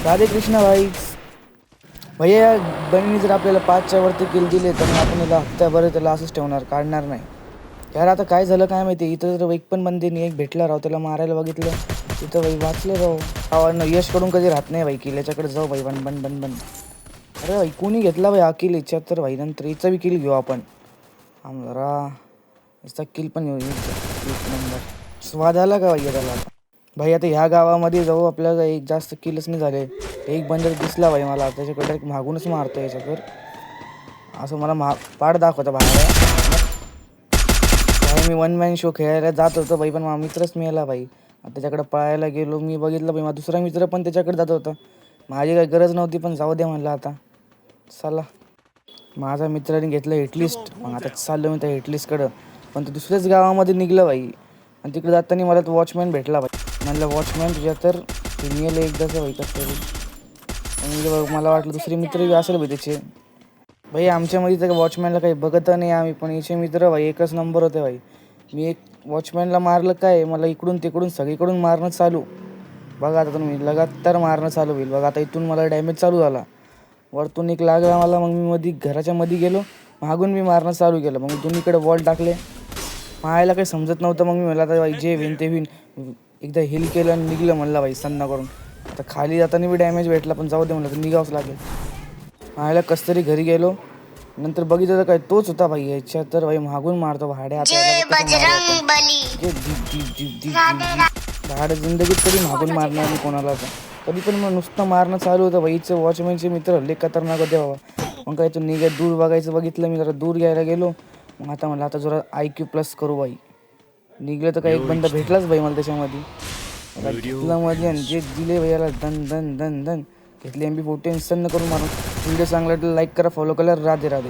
राधे कृष्णा भाई. भैया बहिणी जर आपल्याला 5च्या वरती किल दिले तर आपण याला हप्त्याभर त्याला असंच ठेवणार, काढणार नाही. यार आता काय झालं काय माहिती, इथं जर एक पण बंदे नाही, एक भेटला राव, त्याला मारायला बघितलं तिथं भाई वाचले राव. आवाज यशकडून कधी राहत नाही भाई किल, याच्याकडे जाऊ भाई. बन बन बन बन. अरे भाई कोणी घेतला भाई हा किल याच्यात तर भाई, नंतर हिचा बी किल घेऊ आपण. जरा याचा किल पण घेऊ, एक नंबर. स्वाद आला का भाई त्याला आता. भाई आता ह्या गावामध्ये जाऊ, आपल्याला एक जास्त किलच नाही झाले. एक बंदर दिसला भाई मला, त्याच्याकडे डायरेक्ट मागूनच मारतो याच्याकडे. असं मला पाड दाखवता बाहेर. भाई मी वन मॅन शो खेळायला जात होतो भाई, पण माझा मित्रच मिळाला भाई. त्याच्याकडे पळायला गेलो, मी बघितलं भाई माझा दुसरा मित्र पण त्याच्याकडे जात होता. माझी काही गरज नव्हती, पण जाऊ दे म्हणलं आता. चला माझ्या मित्राने घेतलं हिटलिस्ट, मग आता चाललो मी त्या हिटलिस्टकडं. पण ते दुसऱ्याच गावामध्ये निघलं भाई, आणि तिकडे जाताना मला तो वॉचमॅन भेटला भाई. म्हणलं वॉचमॅन तुझ्या तर मिळालं एकदाचं भाई कसं तरी. मला वाटलं दुसरे मित्र बी असेल भाई त्याचे. भाई आमच्यामध्ये तर वॉचमॅनला काही बघत नाही आम्ही, पण याचे मित्र भाई एकच नंबर होते भाई. मी एक वॉचमॅनला मारलं काय, मला इकडून तिकडून सगळीकडून मारणं चालू. बघा आता तुम्ही, लगातार मारणं चालू होईल बघा. आता इथून मला डॅमेज चालू झाला, वरतून एक लागला मला, मग मी घराच्या मध्ये गेलो, मागून मी मारणं चालू केलं. मग दोन्हीकडे वॉल टाकले, मारायला काही समजत नव्हतं. मग मी म्हणलं आता भाई जे विन ते विन, एकदा हिल केलं आणि निघलं म्हणलं भाई सन्ना करून. आता खाली जाताना बी डॅमेज भेटला, पण जाऊ दे म्हणलं तर निघावंच लागेल. मारायला कसं तरी घरी गेलो, नंतर बघितलं तर काय तोच होता भाई. याच्यात तर भाई मागून मारतो भाड्या, भाड जिंदगीत कधी मागून मारणार नाही कोणाला. कधी पण मग नुसतं मारणं चालू होतं भाईचं. वॉचमॅनचे मित्र लय खतरनाक होते बाबा. मग काय तो निघत दूर बघायचं बघितलं, मी जरा दूर घ्यायला गेलो. मग आता म्हणलं आता जरा IQ प्लस करू भाई. निघलं तर काही एक बंदा भेटलाच भाई मला त्याच्यामध्ये. घेतलं मध्ये आणि जे दिले भाई याला दन दन दन दन घेतले. MP40 सन्न करून मारून. व्हिडिओ चांगला लाईक करा, फॉलो करा. राधे राधे.